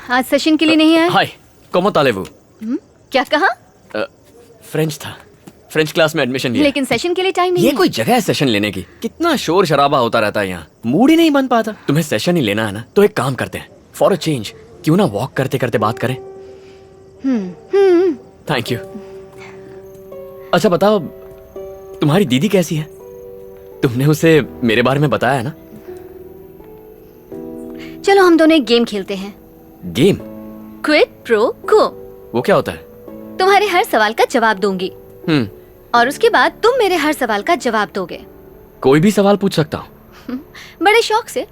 आज सेशन के लिए नहीं आए? हाय, ¿cómo tal vous? क्या कहा? फ्रेंच था। फ्रेंच क्लास में एडमिशन लिया। लेकिन सेशन के लिए टाइम नहीं ये है। कोई जगह है सेशन लेने की? कितना शोर शराबा होता रहता है यहाँ, मूड ही नहीं बन पाता। तुम्हें सेशन ही लेना है ना, तो एक काम करते हैं, फॉर अ चेंज क्यों ना वॉक करते करते बात करें। Thank you. अच्छा बताओ, तुम्हारी दीदी कैसी है? तुमने उसे मेरे बारे में बताया है ना? चलो हम दोनों एक गेम खेलते हैं। गेम? क्विड प्रो को। वो क्या होता है? तुम्हारे हर सवाल का जवाब दूंगी और उसके बाद तुम मेरे हर सवाल का जवाब दोगे। कोई भी सवाल पूछ सकता हूँ? बड़े शौक से।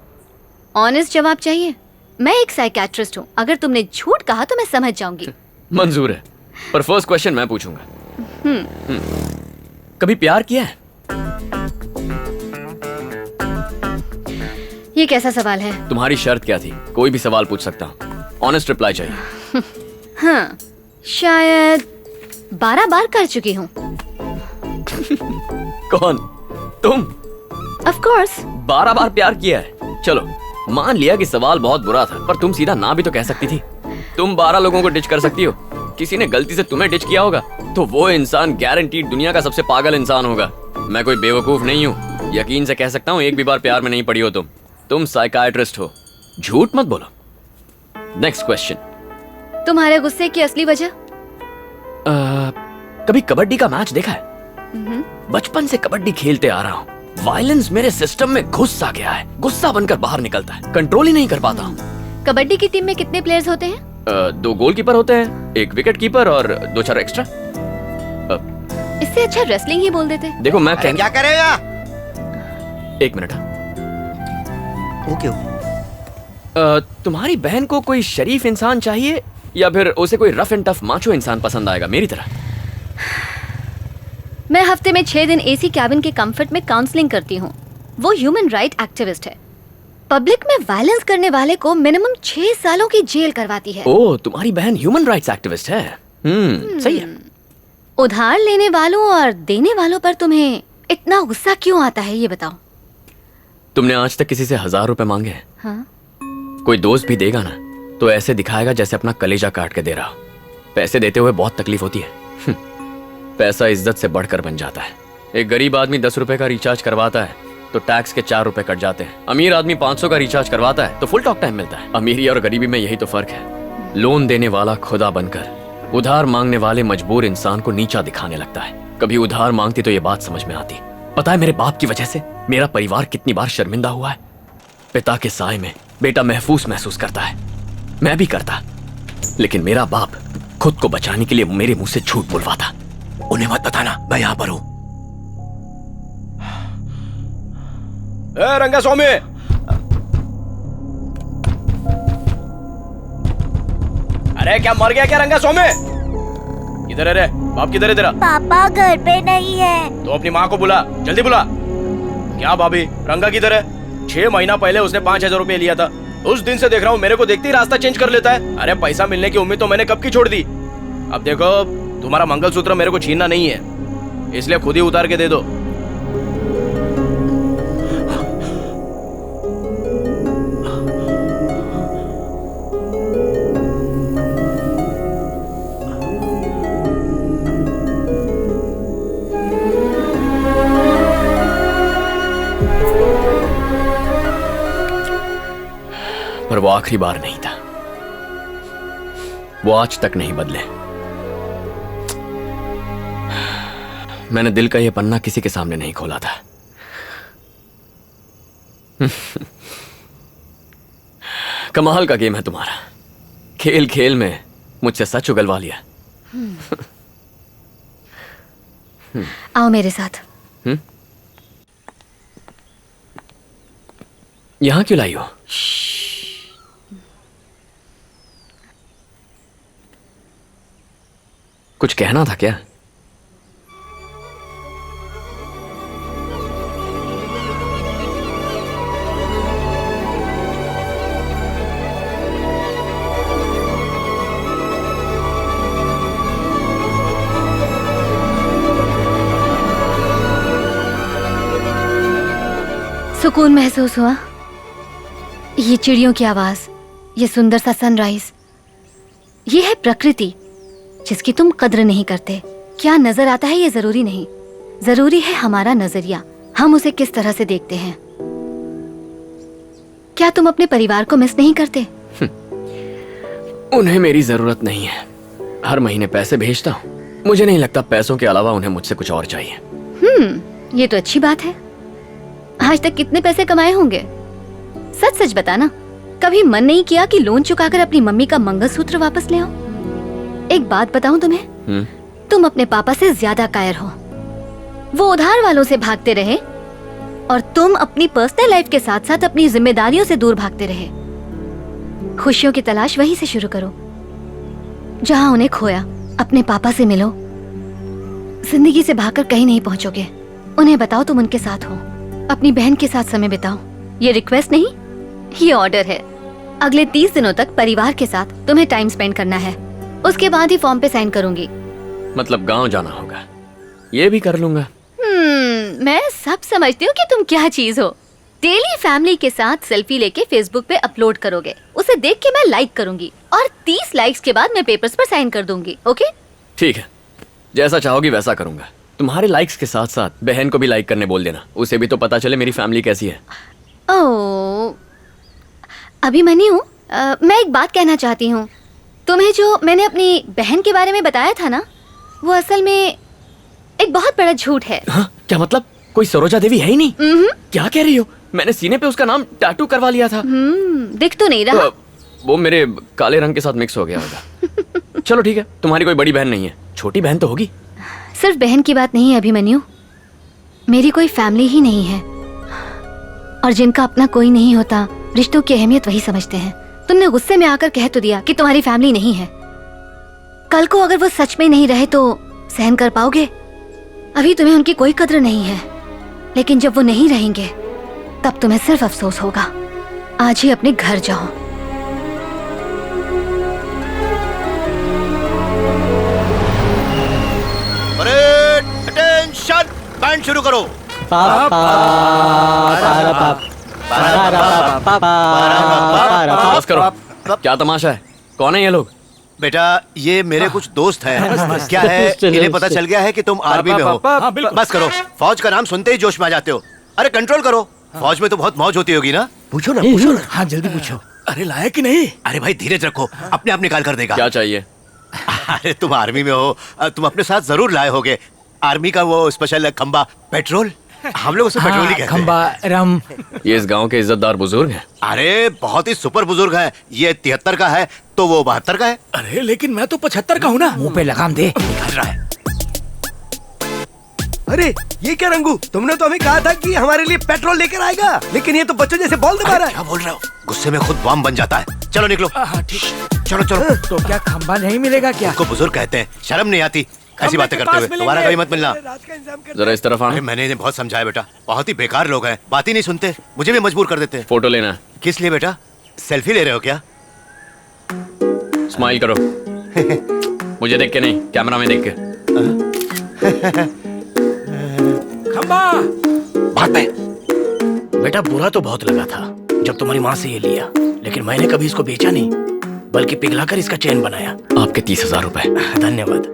ऑनेस्ट जवाब चाहिए। मैं एक साइकियाट्रिस्ट हूँ, अगर तुमने झूठ कहा तो मैं समझ जाऊंगी। मंजूर है, पर फर्स्ट क्वेश्चन मैं पूछूंगा। कभी प्यार किया है? ये कैसा सवाल है? तुम्हारी शर्त क्या थी? कोई भी सवाल पूछ सकता हूँ, ऑनेस्ट रिप्लाई चाहिए। हाँ, शायद 12 बार कर चुकी हूँ। कौन? तुम? Of course. 12 बार प्यार किया है? चलो मान लिया कि सवाल बहुत बुरा था, पर तुम सीधा ना भी तो कह सकती थी। तुम 12 लोगों को डिच कर सकती हो। किसी ने गलती से तुम्हें डिच किया होगा तो वो इंसान गारंटीड दुनिया का सबसे पागल इंसान होगा। मैं कोई बेवकूफ नहीं हूँ, यकीन से कह सकता हूँ एक भी बार प्यार में नहीं पड़ी हो तुम साइकाइट्रिस्ट हो, झूठ मत बोलो। Next question. तुम्हारे गुस्से की असली वजह? कभी कबड्डी का मैच देखा है? बचपन से कबड्डी खेलते आ रहा हूँ, वायलेंस मेरे सिस्टम में घुस आ गया है, गुस्सा बनकर बाहर निकलता है, कंट्रोल ही नहीं कर पाता हूँ। कबड्डी की टीम में कितने प्लेयर्स होते हैं? 2 गोलकीपर होते हैं, 1 विकेट कीपर और 2-4 एक्स्ट्रा। इससे अच्छा रेसलिंग ही बोल देते। देखो मैं क्या करेगा? 1 मिनट। ओके। तुम्हारी बहन को कोई शरीफ इंसान चाहिए या फिर उसे कोई रफ एंड टफ माचो इंसान पसंद आएगा मेरी तरह? मैं हफ्ते में 6 दिन एसी कैबिन के कंफर्ट में काउंसलिंग करती हूँ। वो ह्यूमन राइट एक्टिविस्ट है। पब्लिक में वायलेंस करने वाले को मिनिमम 6 सालों की जेल करवाती है। ओह, तुम्हारी बहन ह्यूमन राइट्स एक्टिविस्ट है। सही है। उधार लेने वालों और देने वालों पर तुम्हें इतना गुस्सा क्यों आता है, ये बताओ। तुमने आज तक किसी से 1000 रुपए मांगे हैं? हाँ? कोई दोस्त भी देगा ना तो ऐसे दिखाएगा जैसे अपना कलेजा काट के दे रहा हो। पैसे देते हुए बहुत तकलीफ होती है। पैसा इज्जत से बढ़कर बन जाता है। एक गरीब आदमी 10 रुपए का रिचार्ज करवाता है तो टैक्स के 4 रुपए कट जाते हैं। अमीर आदमी 500 का रिचार्ज करवाता है तो फुल टॉक टाइम मिलता है। अमीरी और गरीबी में यही तो फर्क है। लोन देने वाला खुदा बनकर उधार मांगने वाले मजबूर इंसान को नीचा दिखाने लगता है। कभी उधार मांगती तो ये बात समझ में आती। पता है मेरे बाप की वजह से मेरा परिवार कितनी बार शर्मिंदा हुआ है। पिता के साए में बेटा महफूज महसूस करता है, मैं भी करता, लेकिन मेरा बाप खुद को बचाने के लिए मेरे मुंह से झूठ बुलवाता। उन्हें मत बताना मैं यहां पर हूं। रंगा स्वामी, अरे क्या मर गया क्या रंगा स्वामी? किधर है रे? बाप किधर है तेरा? पापा घर पे नहीं है। तो अपनी माँ को बुला, जल्दी बुला। क्या भाभी, रंगा किधर है? 6 महीना पहले उसने 5000 रुपए लिया था। उस दिन से देख रहा हूँ मेरे को देखते ही रास्ता चेंज कर लेता है। अरे पैसा मिलने की उम्मीद तो मैंने कब की छोड़ दी। अब देखो, तुम्हारा मंगलसूत्र मेरे को छीनना नहीं है, इसलिए खुद ही उतार के दे दो। पर वो आखिरी बार नहीं था, वो आज तक नहीं बदले। मैंने दिल का ये पन्ना किसी के सामने नहीं खोला था। कमाल का गेम है तुम्हारा, खेल खेल में मुझसे सच उगलवा लिया। आओ मेरे साथ। यहां क्यों लाई हो? कुछ कहना था क्या? सुकून महसूस हुआ। ये चिड़ियों की आवाज, ये सुंदर सा सनराइज, ये है प्रकृति जिसकी तुम कद्र नहीं करते। क्या नजर आता है ये जरूरी नहीं, जरूरी है हमारा नजरिया, हम उसे किस तरह से देखते हैं। क्या तुम अपने परिवार को मिस नहीं करते? उन्हें मेरी जरूरत नहीं है, हर महीने पैसे भेजता हूँ। मुझे नहीं लगता पैसों के अलावा उन्हें मुझसे कुछ और चाहिए। ये तो अच्छी बात है। आज तक कितने पैसे कमाए होंगे? सच सच बताना, कभी मन नहीं किया कि लोन चुकाकर अपनी मम्मी का मंगलसूत्र वापस ले आओ? एक बात बताऊं तुम्हें, तुम अपने पापा से ज्यादा कायर हो। वो उधार वालों से भागते रहे और तुम अपनी पर्सनल लाइफ के साथ साथ अपनी जिम्मेदारियों से दूर भागते रहे। खुशियों की तलाश वहीं से शुरू करो जहां उन्हें खोया। अपने पापा से मिलो, जिंदगी से भागकर कहीं नहीं पहुंचोगे। उन्हें बताओ तुम उनके साथ हो, अपनी बहन के साथ समय बिताओ। ये रिक्वेस्ट नहीं, ये ऑर्डर है। अगले 30 दिनों तक परिवार के साथ तुम्हें टाइम स्पेंड करना है, उसके बाद ही फॉर्म पे साइन करूंगी। मतलब गांव जाना होगा, ये भी कर लूंगा। मैं सब समझती हूँ कि तुम क्या चीज हो। डेली फैमिली के साथ सेल्फी लेके फेसबुक पे अपलोड करोगे, उसे देख के मैं लाइक करूंगी और 30 लाइक्स के बाद मैं पेपर्स पर साइन कर दूंगी। ओके? ठीक है, जैसा चाहोगी वैसा करूंगा। तुम्हारे लाइक्स के साथ साथ बहन को भी लाइक करने बोल देना, उसे भी तो पता चले मेरी फैमिली कैसी है। ओह, अभिमन्यु, मैं एक बात कहना चाहती हूँ। तुम्हें जो मैंने अपनी बहन के बारे में बताया था ना, वो असल में एक बहुत बड़ा झूठ है। हाँ? क्या मतलब? कोई सरोजा देवी है ही नहीं? क्या कह रही हो? मैंने सीने पे उसका नाम टैटू करवा लिया था। दिख तो नहीं रहा। वो मेरे काले रंग के साथ मिक्स हो गया होगा। चलो ठीक है, तुम्हारी कोई बड़ी बहन नहीं है, छोटी बहन तो होगी। सिर्फ बहन की बात नहीं है अभिमन्यु, मेरी कोई फैमिली ही नहीं है। और जिनका अपना कोई नहीं होता, रिश्तों की अहमियत वही समझते हैं। तुमने गुस्से में आकर कह तो दिया कि तुम्हारी फैमिली नहीं है। कल को अगर वो सच में नहीं रहे तो सहन कर पाओगे? अभी तुम्हें उनकी कोई कद्र नहीं है, लेकिन जब वो नहीं रहेंगे तब तुम्हें सिर्फ अफसोस होगा। आज ही अपने घर जाओ। अटेंशन, बैंड शुरू करो। बस करो, क्या तमाशा है? कौन है ये लोग? बेटा, ये मेरे कुछ दोस्त हैं। क्या है, इन्हें पता चल गया है कि तुम आर्मी में हो। बस करो, फौज का नाम सुनते ही जोश में आ जाते हो। अरे कंट्रोल करो, फौज में तो बहुत मौज होती होगी ना? पूछो ना, पूछो ना। हाँ जल्दी पूछो। अरे लाया कि नहीं? अरे भाई धीरज रखो, अपने आप निकाल कर देगा। क्या चाहिए? अरे तुम आर्मी में हो, तुम अपने साथ जरूर लाए होगे आर्मी का वो स्पेशल खंबा पेट्रोल। हम लोग उसे पेट्रोल ही कहते हैं। खंबा रम। ये इस गांव के इज्जतदार बुजुर्ग हैं। अरे बहुत ही सुपर बुजुर्ग है। ये 73 का है तो वो 72 का है। अरे लेकिन मैं तो 75 का हूँ ना। मुंह पे लगाम दे। निकाल रहा है। अरे ये क्या रंगू, तुमने तो हमें कहा था कि हमारे लिए पेट्रोल लेकर आएगा, लेकिन ये तो बच्चों जैसे बॉल दबा रहा है। क्या बोल रहे हो? गुस्से में खुद बम बन जाता है। चलो निकलो। हाँ ठीक। चलो चलो। तो क्या खंबा नहीं मिलेगा क्या? उसको बुजुर्ग कहते हैं, शर्म नहीं आती ऐसी बातें करते हुए। दोबारा कभी मत मिलना। जरा इस तरफ अरे आना। मैंने इन्हें बहुत समझाया बेटा, बहुत ही बेकार लोग हैं, बात ही नहीं सुनते, मुझे भी मजबूर कर देते हैं। फोटो लेना है। किस लिए बेटा? सेल्फी ले रहे हो क्या? स्माइल करो। मुझे देख के नहीं, कैमरा में देख के। खंबा। बात में बेटा बुरा तो बहुत लगा था जब तुम्हारी माँ से ये लिया, लेकिन मैंने कभी इसको बेचा नहीं, बल्कि पिघलाकर इसका चेन बनाया। आपके 30,000 रुपए। धन्यवाद।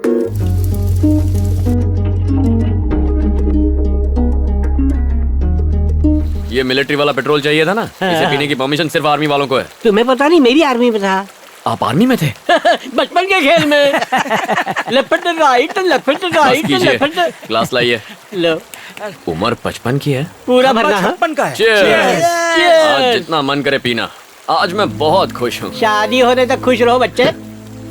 ये मिलिट्री वाला पेट्रोल चाहिए था ना? इसे पीने की परमिशन सिर्फ आर्मी वालों को है। तुम्हें पता नहीं, मेरी आर्मी में था। आप आर्मी में थे? बचपन के खेल में। लेफ्ट राइट, लेफ्ट राइट, कीजिए, लेफ्ट। ग्लास लाइए। लो, उम्र 55 की है। पूरा भरना है। 56 का है। Cheers! Cheers! आज जितना मन करे पीना। आज मैं बहुत खुश हूँ। शादी होने तक खुश रहो बच्चे।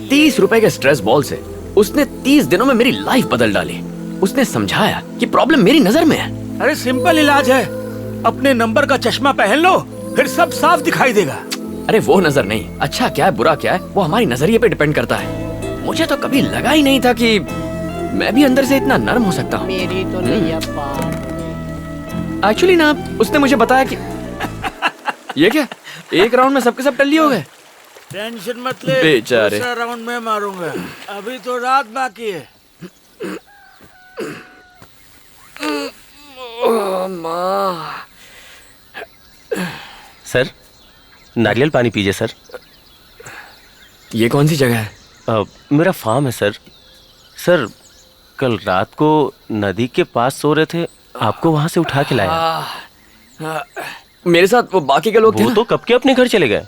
30 रुपए के स्ट्रेस बॉल से उसने 30 दिनों में मेरी लाइफ बदल डाली। उसने समझाया कि प्रॉब्लम मेरी नजर में है। अरे सिंपल इलाज है, अपने नंबर का चश्मा पहन लो, फिर सब साफ दिखाई देगा। अरे वो नजर नहीं, अच्छा क्या है बुरा क्या है वो हमारी नजरिए पे डिपेंड करता है। मुझे तो कभी लगा ही नहीं था कि मैं भी अंदर से इतना नर्म हो सकता हूँ। मेरी तो नैया पार। एक्चुअली ना, उसने मुझे बताया कि ये क्या, एक राउंड में सबके सब टल्ली हो गए। टेंशन मत ले, बेचारे। दूसरा राउंड में मारूंगा, अभी तो रात बाकी है। सर, नारियल पानी पीजिए सर। ये कौन सी जगह है? मेरा फार्म है सर। सर कल रात को नदी के पास सो रहे थे, आपको वहां से उठा के लाया। मेरे साथ वो बाकी के लोग थे वो ना? तो कब के अपने घर चले गए।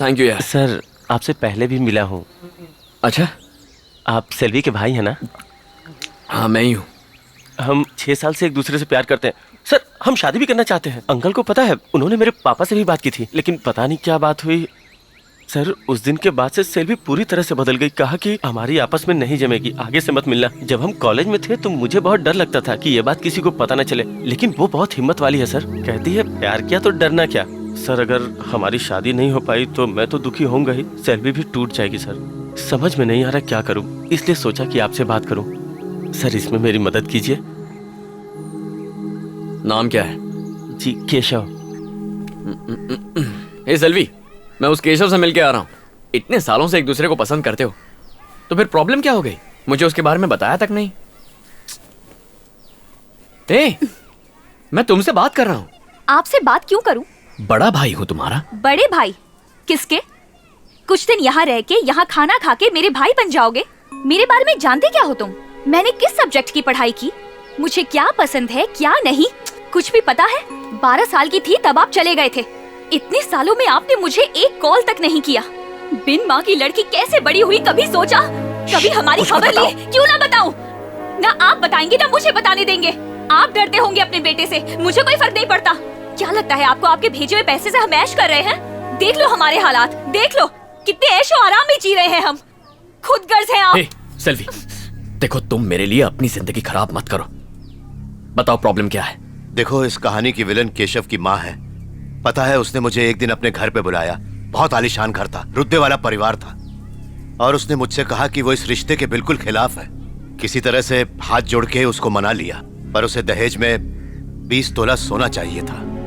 थैंक यू यार। सर आपसे पहले भी मिला हूँ। अच्छा, आप सेल्वी के भाई हैं ना? हाँ मैं ही हूँ। हम 6 साल से एक दूसरे से प्यार करते हैं सर। हम शादी भी करना चाहते हैं। अंकल को पता है, उन्होंने मेरे पापा से भी बात की थी, लेकिन पता नहीं क्या बात हुई सर। उस दिन के बाद से सेल्वी पूरी तरह से बदल गई। कहा कि हमारी आपस में नहीं जमेगी, आगे से मत मिलना। जब हम कॉलेज में थे तो मुझे बहुत डर लगता था कि ये बात किसी को पता न चले, लेकिन वो बहुत हिम्मत वाली है सर। कहती है प्यार किया तो डरना क्या। सर अगर हमारी शादी नहीं हो पाई तो मैं तो दुखी होऊंगा ही, सेल्वी भी टूट जाएगी सर। समझ में नहीं आ रहा क्या करूं, इसलिए सोचा कि आपसे बात करूं। सर इसमें मेरी मदद कीजिए। नाम क्या है? जी केशव। हे सेल्वी, मैं उस केशव से मिलके आ रहा हूँ। इतने सालों से एक दूसरे को पसंद करते हो तो फिर प्रॉब्लम क्या हो गई? मुझे उसके बारे में बताया तक नहीं। मैं तुमसे बात कर रहा हूँ। आपसे बात क्यों करूं? बड़ा भाई हूँ तुम्हारा। बड़े भाई किसके? कुछ दिन यहाँ रह के, यहाँ खाना खा के मेरे भाई बन जाओगे? मेरे बारे में जानते क्या हो तुम? मैंने किस सब्जेक्ट की पढ़ाई की, मुझे क्या पसंद है क्या नहीं, कुछ भी पता है? 12 साल की थी तब आप चले गए थे। इतने सालों में आपने मुझे एक कॉल तक नहीं किया। बिन माँ की लड़की कैसे बड़ी हुई, कभी सोचा? कभी हमारी खबर ली? क्यों ना बताऊं? ना आप बताएंगे ना मुझे बताने देंगे। आप डरते होंगे अपने बेटे से, मुझे कोई फर्क नहीं पड़ता। क्या लगता है आपको आपके भेजे हुए पैसे से हम ऐश कर रहे हैं? देख लो हमारे हालात, देख लो कितने ऐशो आराम में जी रहे हैं हम। खुद गर्ज हैं आप। सेल्वी, देखो तुम मेरे लिए अपनी जिंदगी खराब मत करो। बताओ प्रॉब्लम क्या है? देखो इस कहानी की विलन केशव की माँ है। पता है उसने मुझे एक दिन अपने घर पे बुलाया। बहुत आलीशान घर था, रुतबे वाला परिवार था, और उसने मुझसे कहा कि वो इस रिश्ते के बिल्कुल खिलाफ है। किसी तरह से हाथ जोड़ के उसको मना लिया, पर उसे दहेज में 20 तोला सोना चाहिए था।